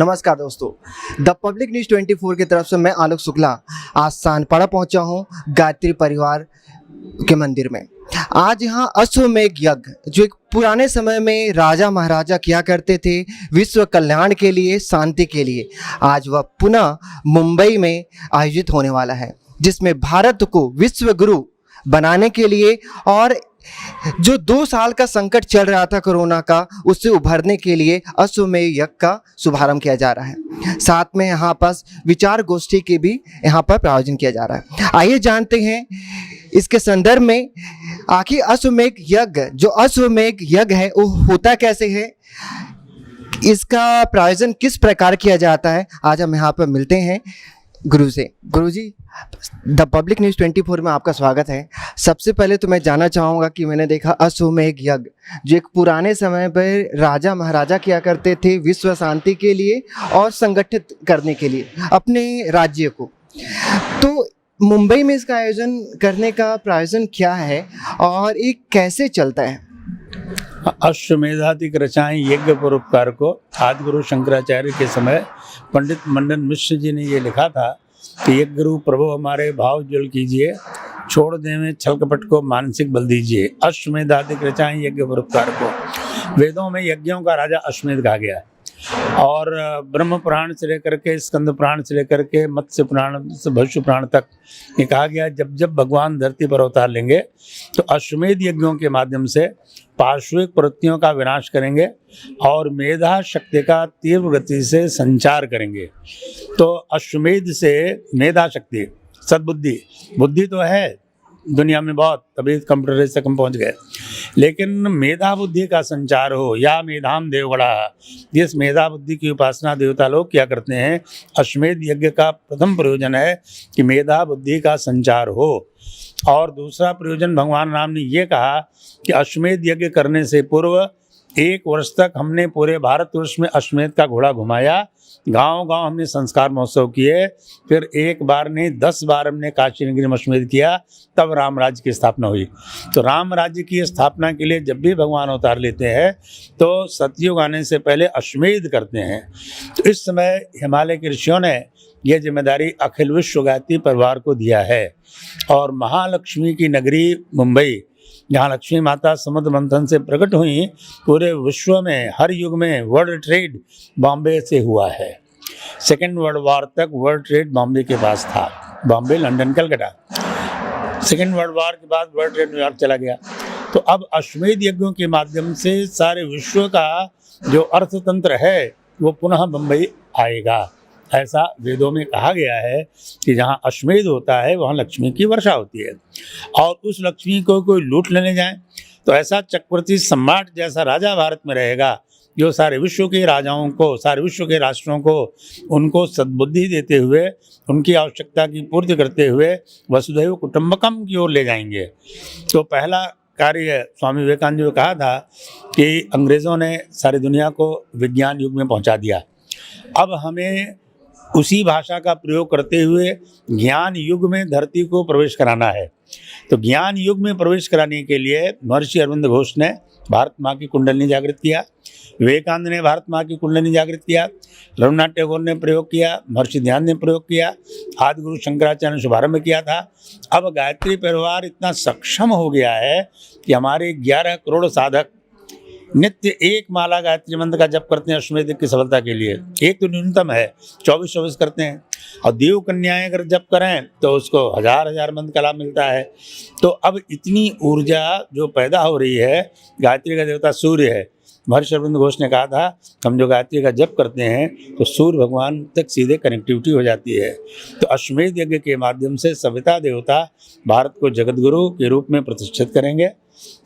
नमस्कार दोस्तों, the public news 24 की तरफ से मैं आलोक शुक्ला आज सानपाड़ा पहुंचा हूं गायत्री परिवार के मंदिर में। आज यहां अश्वमेध यज्ञ जो एक पुराने समय में राजा महाराजा किया करते थे विश्व कल्याण के लिए, शांति के लिए, आज वह पुनः मुंबई में आयोजित होने वाला है, जिसमें भारत को विश्व गुरु बनाने के लिए और जो 2 साल का संकट चल रहा था कोरोना का, उससे उभरने के लिए अश्वमेध यज्ञ का शुभारंभ किया जा रहा है। साथ में यहाँ पर विचार गोष्ठी के भी यहाँ पर आयोजन किया जा रहा है। आइए जानते हैं इसके संदर्भ में आखिर अश्वमेध यज्ञ है वो होता कैसे है, इसका प्रायोजन किस प्रकार किया जाता है। आज हम यहाँ पर मिलते हैं गुरु जी, द पब्लिक न्यूज़ 24 में आपका स्वागत है। सबसे पहले तो मैं जानना चाहूँगा कि मैंने देखा अश्वमेध यज्ञ जो एक पुराने समय पर राजा महाराजा किया करते थे विश्व शांति के लिए और संगठित करने के लिए अपने राज्य को, तो मुंबई में इसका आयोजन करने का प्रायोजन क्या है और ये कैसे चलता है? अश्वमेधाधिक रचाएं यज्ञ परोपकार को आदिगुरु शंकराचार्य के समय पंडित मंडन मिश्र जी ने ये लिखा था कि यज्ञ गुरु प्रभु हमारे भाव ज्वल कीजिए, छोड़ देवें छल कपट को मानसिक बल दीजिए। अश्वमेधाधिक रचाएं यज्ञ परोपकार को। वेदों में यज्ञों का राजा अश्वमेध कहा गया है और ब्रह्म पुराण से लेकर के स्कंद पुराण से लेकर के मत्स्य पुराण से भविष्य पुराण तक ये कहा गया जब जब भगवान धरती पर अवतार लेंगे तो अश्वमेध यज्ञों के माध्यम से पार्श्विक प्रवृत्तियों का विनाश करेंगे और मेधा शक्ति का तीव्र गति से संचार करेंगे। तो अश्वमेध से मेधा शक्ति, सद्बुद्धि, बुद्धि तो है दुनिया में बहुत, तभी कंप्यूटर रेस तक हम पहुँच गए, लेकिन मेधा बुद्धि का संचार हो या मेधाम देवगढ़ा, जिस मेधा बुद्धि की उपासना देवता लोग क्या करते हैं। अश्वमेध यज्ञ का प्रथम प्रयोजन है कि मेधा बुद्धि का संचार हो और दूसरा प्रयोजन भगवान राम ने ये कहा कि अश्वमेध यज्ञ करने से पूर्व 1 वर्ष तक हमने पूरे भारतवर्ष में अश्वमेध का घोड़ा घुमाया, गांव-गांव हमने संस्कार महोत्सव किए, फिर 1 बार नहीं 10 बार हमने काशी नगरी में अश्वमेध किया, तब राम राज्य की स्थापना हुई। तो राम राज्य की स्थापना के लिए जब भी भगवान अवतार लेते हैं तो सतयुग आने से पहले अश्वमेध करते हैं। तो इस समय हिमालय के ऋषियों ने यह जिम्मेदारी अखिल विश्व गायत्री परिवार को दिया है और महालक्ष्मी की नगरी मुंबई, जहाँ लक्ष्मी माता समुद्र मंथन से प्रकट हुई, पूरे विश्व में हर युग में वर्ल्ड ट्रेड बॉम्बे से हुआ है। सेकेंड वर्ल्ड वॉर तक वर्ल्ड ट्रेड बॉम्बे के पास था, Bombay, London, Calcutta. Second world war के बाद वर्ल्ड ट्रेड न्यूयॉर्क चला गया। तो अब अश्वमेध यज्ञों के माध्यम से सारे विश्व का जो अर्थतंत्र है वो पुनः मुंबई आएगा। ऐसा वेदों में कहा गया है कि जहाँ अश्वमेध होता है वहाँ लक्ष्मी की वर्षा होती है और उस लक्ष्मी को कोई लूट लेने जाए तो ऐसा चक्रवर्ती सम्राट जैसा राजा भारत में रहेगा जो सारे विश्व के राजाओं को, सारे विश्व के राष्ट्रों को उनको सद्बुद्धि देते हुए, उनकी आवश्यकता की पूर्ति करते हुए वसुधैव कुटुंबकम की ओर ले जाएंगे। तो पहला कार्य स्वामी विवेकानंद जी ने कहा था कि अंग्रेज़ों ने सारी दुनिया को विज्ञान युग में पहुंचा दिया, अब हमें उसी भाषा का प्रयोग करते हुए ज्ञान युग में धरती को प्रवेश कराना है। तो ज्ञान युग में प्रवेश कराने के लिए महर्षि अरविंद घोष ने भारत माँ की कुंडलिनी जागृत किया, विवेकानंद ने भारत माँ की कुंडलिनी जागृत किया, रविन्द्रनाथ टैगोर ने प्रयोग किया, महर्षि ध्यान ने प्रयोग किया, आदिगुरु शंकराचार्य ने शुभारंभ किया था। अब गायत्री परिवार इतना सक्षम हो गया है कि हमारे 11 करोड़ साधक नित्य 1 माला गायत्री मंत्र का जप करते हैं अश्वमेध की सफलता के लिए। एक तो न्यूनतम है, 24 करते हैं और देव कन्याएं अगर जप करें तो उसको 1000 मंत्र का लाभ मिलता है। तो अब इतनी ऊर्जा जो पैदा हो रही है, गायत्री का देवता सूर्य है। महर्षि अरविंद घोष ने कहा था हम जो गायत्री का जप करते हैं तो सूर्य भगवान तक सीधे कनेक्टिविटी हो जाती है। तो अश्वमेध यज्ञ के माध्यम से सविता देवता भारत को जगतगुरु के रूप में प्रतिष्ठित करेंगे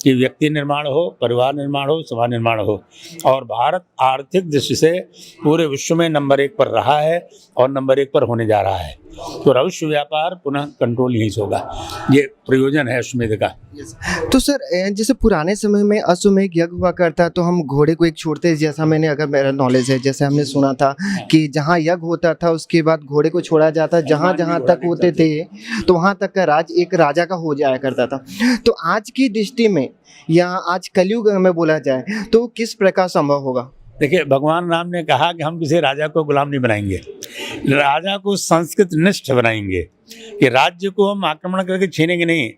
कि व्यक्ति निर्माण हो, परिवार निर्माण हो, समाज निर्माण हो। और भारत आर्थिक दृष्टि से पूरे विश्व में नंबर 1 पर रहा है और नंबर 1 पर होने जा रहा है। तो विश्व व्यापार पुनः कंट्रोल यहीं से होगा, ये प्रयोजन है अश्वमेध का। तो सर जैसे पुराने समय में अश्वमेध यज्ञ हुआ करता तो हम घोड़े को एक छोड़ते, जैसा मैंने, अगर मेरा नॉलेज है, जैसे हमने सुना था कि जहाँ यज्ञ होता था उसके बाद घोड़े को छोड़ा जाता, जहाँ जहाँ तक होते थे तो वहाँ तक का राज एक राजा का हो जाया करता था। तो आज की दृष्टि में या आज कलयुग में बोला जाए तो किस प्रकार संभव होगा? देखिए, भगवान राम ने कहा कि हम किसी राजा को गुलाम नहीं बनाएंगे, राजा को संस्कृत निष्ठ बनाएंगे, कि राज्य को हम आक्रमण करके छीनेंगे नहीं।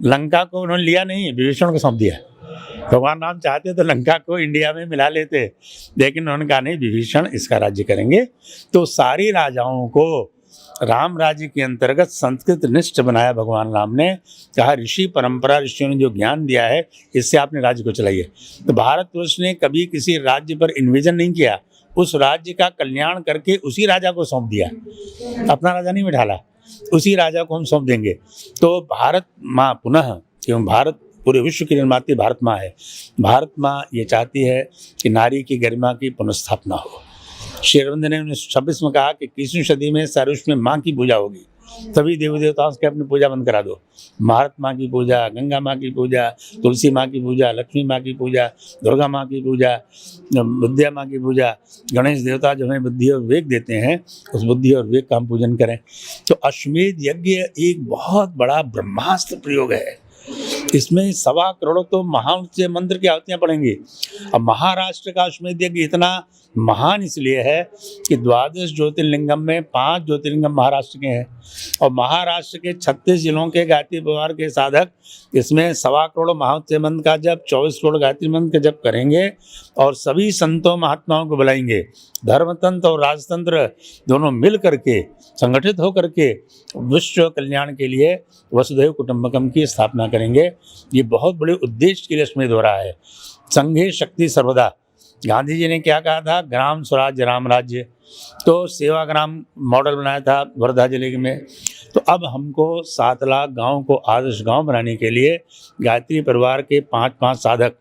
लंका को उन्होंने लिया नहीं, विभीषण को सौंप दिया। भगवान राम चाहते तो लंका को इंडिया में मिला लेते, लेकिन उन्होंने कहा नहीं, विभीषण इसका राज्य करेंगे। तो सारी राजाओं को राम राज्य के अंतर्गत संस्कृत निष्ठ बनाया भगवान राम ने। कहा ऋषि परंपरा, ऋषियों ने जो ज्ञान दिया है इससे आपने राज्य को चलाइए। तो भारतवर्ष ने कभी किसी राज्य पर इन्वेजन नहीं किया, उस राज्य का कल्याण करके उसी राजा को सौंप दिया, अपना राजा नहीं बिठाला, उसी राजा को हम सौंप देंगे। तो भारत माँ पुनः, क्यों भारत पूरे विश्व की निर्मात्री भारत माँ है, भारत माँ ये चाहती है कि नारी की गरिमा की पुनर्स्थापना हो। श्री अरविंद ने 1926 में कहा कि 21वीं सदी में सारे विश्व में माँ की पूजा होगी, सभी देवी देवताओं से अपनी पूजा बंद करा दो। भारत माँ की पूजा, गंगा माँ की पूजा, तुलसी माँ की पूजा, लक्ष्मी माँ की पूजा, दुर्गा माँ की पूजा, विद्या माँ की पूजा, गणेश देवता जो हमें बुद्धि और विवेक देते हैं, उस बुद्धि और विवेक का हम पूजन करें। तो अश्वमेध यज्ञ एक बहुत बड़ा ब्रह्मास्त्र प्रयोग है। इसमें 1.25 करोड़ तो महाउच्च मंत्र की आहुतियाँ पड़ेंगी। अब महाराष्ट्र का अश्वमेध यज्ञ इतना महान इसलिए है कि 12 ज्योतिर्लिंगम में 5 ज्योतिर्लिंगम महाराष्ट्र के हैं, और महाराष्ट्र के 36 जिलों के गायत्री परिवार के साधक इसमें 1.25 करोड़ महाउच्च मंत्र का जब 24 करोड़ गायत्री मंत्र का जब करेंगे, और सभी संतों महात्माओं को बुलाएंगे, धर्मतंत्र और राजतंत्र दोनों मिल करके संगठित होकर के विश्व कल्याण के लिए वसुधैव कुटुंबकम की स्थापना करेंगे। ये बहुत बड़े उद्देश्य के लिए अश्वमेध हो रहा है। संघे शक्ति सर्वदा, गांधी जी ने क्या कहा था, ग्राम स्वराज्य राम राज्य। तो सेवा ग्राम मॉडल बनाया था वर्धा जिले में। तो अब हमको 7 लाख गाँव को आदर्श गाँव बनाने के लिए गायत्री परिवार के 5-5 साधक,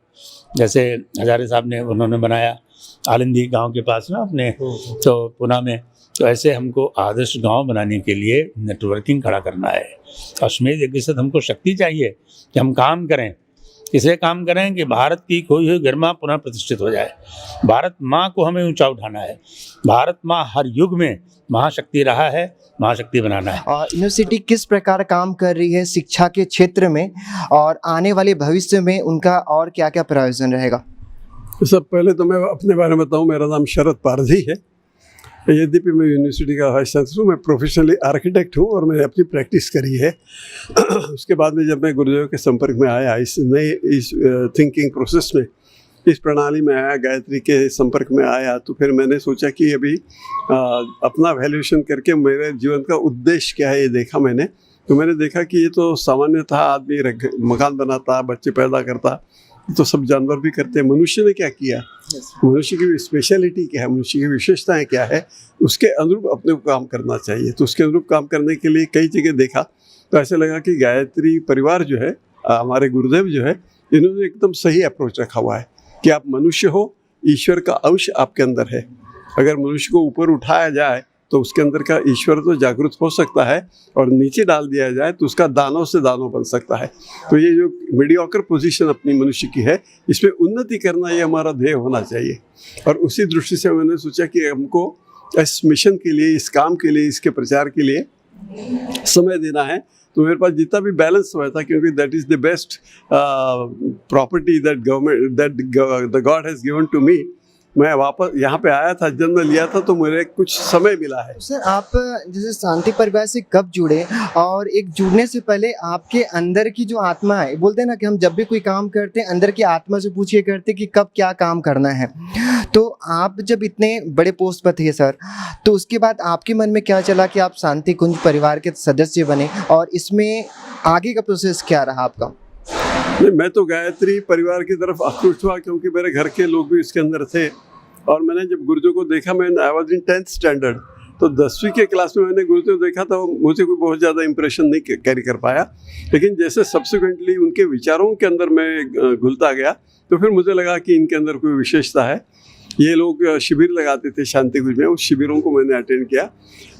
जैसे हजारे साहब ने उन्होंने बनाया आलिंदी गांव के पास ना अपने, तो पुणे में, तो ऐसे हमको आदर्श गांव बनाने के लिए नेटवर्किंग खड़ा करना है। अश्वमेध यज्ञ से हमको शक्ति चाहिए कि हम काम करें, इसलिए काम करें कि भारत की खोई हुई गरिमा पुनः प्रतिष्ठित हो जाए। भारत माँ को हमें ऊंचा उठाना है। भारत माँ हर युग में महाशक्ति रहा है, महाशक्ति बनाना है। और यूनिवर्सिटी किस प्रकार काम कर रही है शिक्षा के क्षेत्र में, और आने वाले भविष्य में उनका और क्या क्या प्रयोजन रहेगा? सब पहले तो मैं अपने बारे में बताऊं, मेरा नाम शरद पारधी है। यद्यपि मैं यूनिवर्सिटी का वाइस चांसलर हूँ, मैं प्रोफेशनली आर्किटेक्ट हूँ और मैंने अपनी प्रैक्टिस करी है। उसके बाद में जब मैं गुरुदेव के संपर्क में आया, इस थिंकिंग प्रोसेस में, इस प्रणाली में आया, गायत्री के संपर्क में आया, तो फिर मैंने सोचा कि अभी अपना वैल्यूएशन करके मेरे जीवन का उद्देश्य क्या है ये देखा मैंने। तो मैंने देखा कि ये तो सामान्यतः आदमी मकान बनाता, बच्चे पैदा करता, तो सब जानवर भी करते हैं। मनुष्य ने क्या किया, मनुष्य की स्पेशलिटी क्या है, मनुष्य की विशेषताएं क्या है, उसके अनुरूप अपने को काम करना चाहिए। तो उसके अनुरूप काम करने के लिए कई जगह देखा, तो ऐसे लगा कि गायत्री परिवार जो है, हमारे गुरुदेव जो है, इन्होंने एकदम सही अप्रोच रखा हुआ है कि आप मनुष्य हो, ईश्वर का अंश आपके अंदर है। अगर मनुष्य को ऊपर उठाया जाए तो उसके अंदर का ईश्वर तो जागृत हो सकता है, और नीचे डाल दिया जाए तो उसका दानव से दानव बन सकता है। तो ये जो मीडियोकर पोजीशन अपनी मनुष्य की है, इसमें उन्नति करना ये हमारा ध्येय होना चाहिए। और उसी दृष्टि से मैंने सोचा कि हमको इस मिशन के लिए, इस काम के लिए, इसके प्रचार के लिए समय देना है। तो मेरे पास जितना भी बैलेंस हुआ था, क्योंकि that is the best property that the God has given to me. मैं वापस यहाँ पे आया था, जन्म लिया था, तो मुझे कुछ समय मिला है। सर, आप जैसे शांति परिवार से कब जुड़े, और एक जुड़ने से पहले आपके अंदर की जो आत्मा है, बोलते हैं ना कि हम जब भी कोई काम करते हैं अंदर की आत्मा से पूछिए करते कि कब क्या काम करना है। तो आप जब इतने बड़े पोस्ट पर थे सर, तो उसके बाद आपके मन में क्या चला कि आप शांति कुंज परिवार के सदस्य बने, और इसमें आगे का प्रोसेस क्या रहा आपका? नहीं, मैं तो गायत्री परिवार की तरफ आकृष्ट हुआ क्योंकि मेरे घर के लोग भी इसके अंदर थे। और मैंने जब गुरुदेव को देखा, मैं I was in 10th standard, तो 10वीं के क्लास में मैंने गुरुदेव देखा था। मुझे कोई बहुत ज़्यादा इंप्रेशन नहीं कैरी कर पाया, लेकिन जैसे सब्सिक्वेंटली उनके विचारों के अंदर मैं घुलता गया, तो फिर मुझे लगा कि इनके अंदर कोई विशेषता है। ये लोग शिविर लगाते थे शांति कुंज में, उस शिविरों को मैंने अटेंड किया।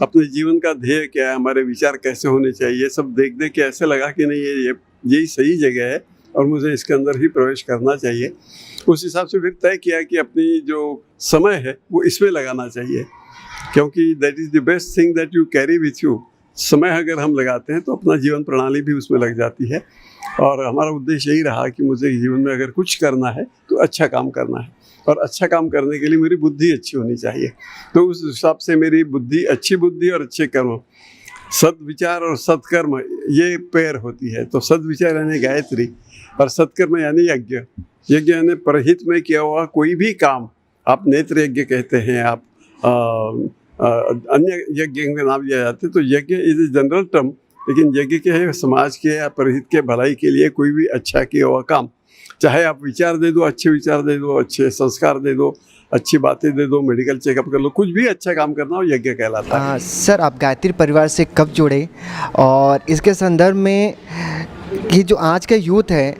अपने जीवन का ध्येय क्या है, हमारे विचार कैसे होने चाहिए, सब देख देख के ऐसे लगा कि नहीं, यही सही जगह है और मुझे इसके अंदर ही प्रवेश करना चाहिए। उस हिसाब से फिर तय किया कि अपनी जो समय है वो इसमें लगाना चाहिए, क्योंकि that is the best thing that you carry with you. समय अगर हम लगाते हैं तो अपना जीवन प्रणाली भी उसमें लग जाती है। और हमारा उद्देश्य यही रहा कि मुझे जीवन में अगर कुछ करना है तो अच्छा काम करना है। और अच्छा काम करने के लिए मेरी बुद्धि अच्छी होनी चाहिए। तो उस हिसाब से मेरी बुद्धि, अच्छी बुद्धि और अच्छे कर्म, सद्विचार और सत्कर्म, ये पैर होती है। तो सद्विचार यानी गायत्री और सत्कर्म यानी यज्ञ। यज्ञ यानी परहित में किया हुआ कोई भी काम, आप नेत्र यज्ञ कहते हैं, आप अन्य यज्ञ के नाम लिया जाते हैं। तो यज्ञ इज ए जनरल टर्म, लेकिन यज्ञ के है समाज के या परहित के भलाई के लिए कोई भी अच्छा किया हुआ काम, चाहे आप विचार दे दो, अच्छे विचार दे दो, अच्छे संस्कार दे दो, अच्छी बातें दे दो, मेडिकल चेकअप कर लो, कुछ भी अच्छा काम करना हो यज्ञ कहलाता है। सर, आप गायत्री परिवार से कब जुड़े, और इसके संदर्भ में ये जो आज का यूथ है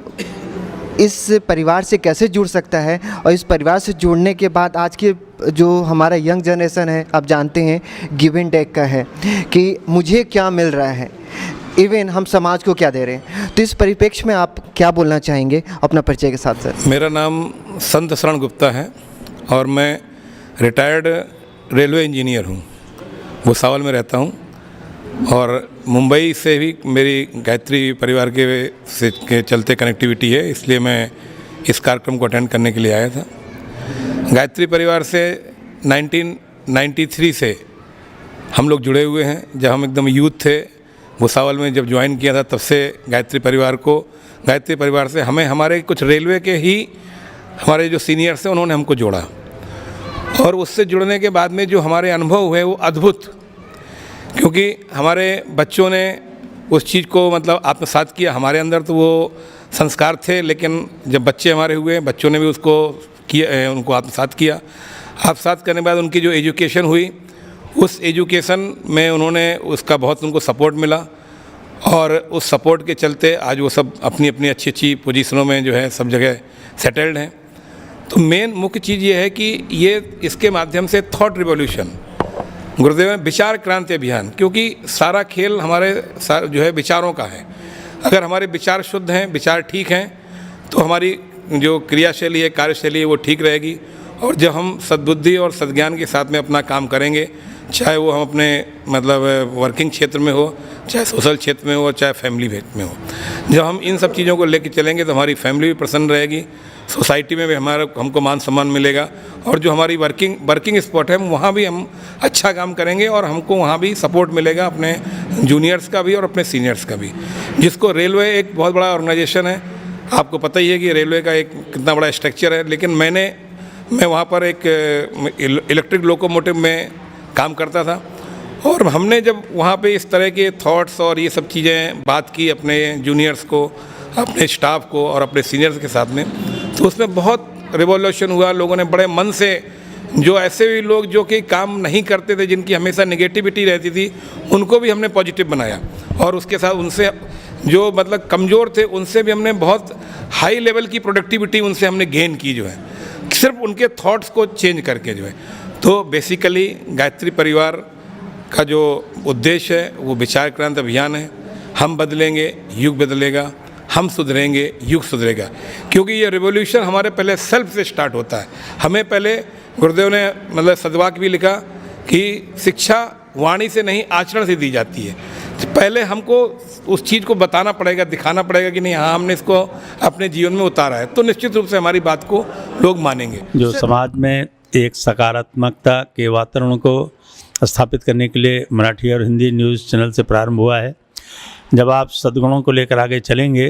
इस परिवार से कैसे जुड़ सकता है, और इस परिवार से जुड़ने के बाद आज के जो हमारा यंग जनरेशन है, आप जानते हैं गिव एंड टेक का है कि मुझे क्या मिल रहा है, इवन हम समाज को क्या दे रहे हैं, तो इस परिप्रेक्ष्य में आप क्या बोलना चाहेंगे अपना परिचय के साथ? सर, मेरा नाम संत शरण गुप्ता है और मैं रिटायर्ड रेलवे इंजीनियर हूँ। भुसावल में रहता हूँ और मुंबई से भी मेरी गायत्री परिवार के चलते कनेक्टिविटी है, इसलिए मैं इस कार्यक्रम को अटेंड करने के लिए आया था। गायत्री परिवार से 1993 से हम लोग जुड़े हुए हैं। जब हम एकदम यूथ थे, भुसावल में जब ज्वाइन किया था, तब से गायत्री परिवार से हमें हमारे कुछ रेलवे के ही हमारे जो सीनियर्स हैं उन्होंने हमको जोड़ा, और उससे जुड़ने के बाद में जो हमारे अनुभव हुए वो अद्भुत, क्योंकि हमारे बच्चों ने उस चीज़ को मतलब आत्मसात किया। हमारे अंदर तो वो संस्कार थे, लेकिन जब बच्चे हमारे हुए, बच्चों ने भी उसको किया, उनको आत्मसात किया। आत्मसात करने के बाद उनकी जो एजुकेशन हुई, उस एजुकेशन में उन्होंने उसका बहुत उनको सपोर्ट मिला, और उस सपोर्ट के चलते आज वो सब अपनी अपनी अच्छी अच्छी पोजीशनों में जो है सब जगह सेटल्ड हैं। तो मेन मुख्य चीज़ ये है कि ये इसके माध्यम से थॉट रिवॉल्यूशन, गुरुदेव ने विचार क्रांति अभियान, क्योंकि सारा खेल हमारे जो है विचारों का है। अगर हमारे विचार शुद्ध हैं, विचार ठीक हैं, तो हमारी जो क्रियाशैली है, कार्यशैली है, वो ठीक रहेगी। और जब हम सद्बुद्धि और सद्ज्ञान के साथ में अपना काम करेंगे, चाहे वो हम अपने मतलब वर्किंग क्षेत्र में हो, चाहे सोशल क्षेत्र में हो, चाहे फैमिली में हो, जब हम इन सब चीज़ों को लेकर चलेंगे तो हमारी फैमिली भी प्रसन्न रहेगी, सोसाइटी में भी हमको मान सम्मान मिलेगा, और जो हमारी वर्किंग स्पॉट है वहाँ भी हम अच्छा काम करेंगे और हमको वहाँ भी सपोर्ट मिलेगा, अपने जूनियर्स का भी और अपने सीनियर्स का भी। जिसको रेलवे एक बहुत बड़ा ऑर्गेनाइजेशन है, आपको पता ही है कि रेलवे का एक कितना बड़ा स्ट्रक्चर है, लेकिन मैं वहाँ पर एक इलेक्ट्रिक लोकोमोटिव में काम करता था, और हमने जब वहाँ पे इस तरह के थॉट्स और ये सब चीज़ें बात की अपने जूनियर्स को, अपने स्टाफ को और अपने सीनियर्स के साथ में, तो उसमें बहुत रिवॉल्यूशन हुआ। लोगों ने बड़े मन से, जो ऐसे भी लोग जो कि काम नहीं करते थे, जिनकी हमेशा नेगेटिविटी रहती थी, उनको भी हमने पॉजिटिव बनाया, और उसके साथ उनसे जो मतलब कमज़ोर थे उनसे भी हमने बहुत हाई लेवल की प्रोडक्टिविटी उनसे हमने गेन की, जो है सिर्फ उनके थॉट्स को चेंज करके जो है। तो बेसिकली गायत्री परिवार का जो उद्देश्य है वो विचार क्रांति अभियान है। हम बदलेंगे, युग बदलेगा, हम सुधरेंगे, युग सुधरेगा, क्योंकि ये रिवॉल्यूशन हमारे पहले सेल्फ से स्टार्ट होता है। हमें पहले गुरुदेव ने मतलब सद्वाक्य भी लिखा कि शिक्षा वाणी से नहीं आचरण से दी जाती है। तो पहले हमको उस चीज़ को बताना पड़ेगा, दिखाना पड़ेगा कि नहीं, हाँ हमने इसको अपने जीवन में उतारा है, तो निश्चित रूप से हमारी बात को लोग मानेंगे। जो समाज में एक सकारात्मकता के वातावरण को स्थापित करने के लिए मराठी और हिंदी न्यूज़ चैनल से प्रारंभ हुआ है। जब आप सद्गुणों को लेकर आगे चलेंगे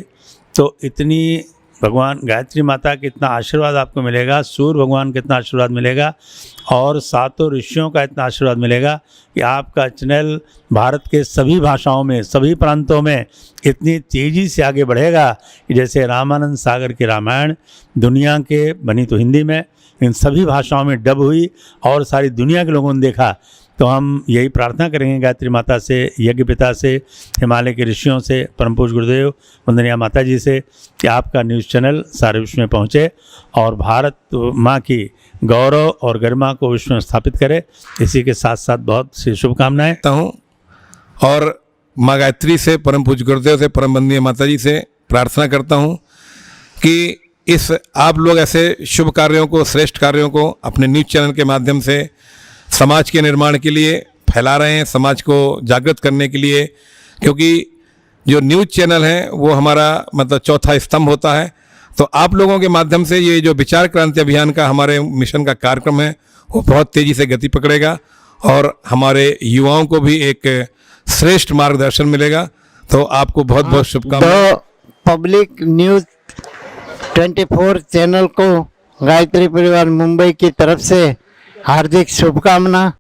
तो इतनी भगवान गायत्री माता का इतना आशीर्वाद आपको मिलेगा, सूर्य भगवान का इतना आशीर्वाद मिलेगा, और सातों ऋषियों का इतना आशीर्वाद मिलेगा कि आपका चैनल भारत के सभी भाषाओं में, सभी प्रांतों में इतनी तेज़ी से आगे बढ़ेगा कि जैसे रामानंद सागर की रामायण दुनिया के बनी तो हिंदी में, इन सभी भाषाओं में डब हुई और सारी दुनिया के लोगों ने देखा। तो हम यही प्रार्थना करेंगे गायत्री माता से, यज्ञ पिता से, हिमालय के ऋषियों से, परम पूज्य गुरुदेव वंदनीय माता जी से, कि आपका न्यूज़ चैनल सारे विश्व में पहुँचे और भारत माँ की गौरव और गरिमा को विश्व में स्थापित करे। इसी के साथ साथ बहुत सी शुभकामनाएं हूँ, और माँ गायत्री से, परम पूज्य गुरुदेव से, परम वंदनीय माता जी से प्रार्थना करता हूँ कि इस आप लोग ऐसे शुभ कार्यों को, श्रेष्ठ कार्यों को अपने न्यूज़ चैनल के माध्यम से समाज के निर्माण के लिए फैला रहे हैं, समाज को जागृत करने के लिए, क्योंकि जो न्यूज़ चैनल है वो हमारा मतलब चौथा स्तंभ होता है। तो आप लोगों के माध्यम से ये जो विचार क्रांति अभियान का हमारे मिशन का कार्यक्रम है वो बहुत तेज़ी से गति पकड़ेगा और हमारे युवाओं को भी एक श्रेष्ठ मार्गदर्शन मिलेगा। तो आपको बहुत बहुत शुभकामनाएं। तो पब्लिक न्यूज़ 24 चैनल को गायत्री परिवार मुंबई की तरफ से हार्दिक शुभकामना।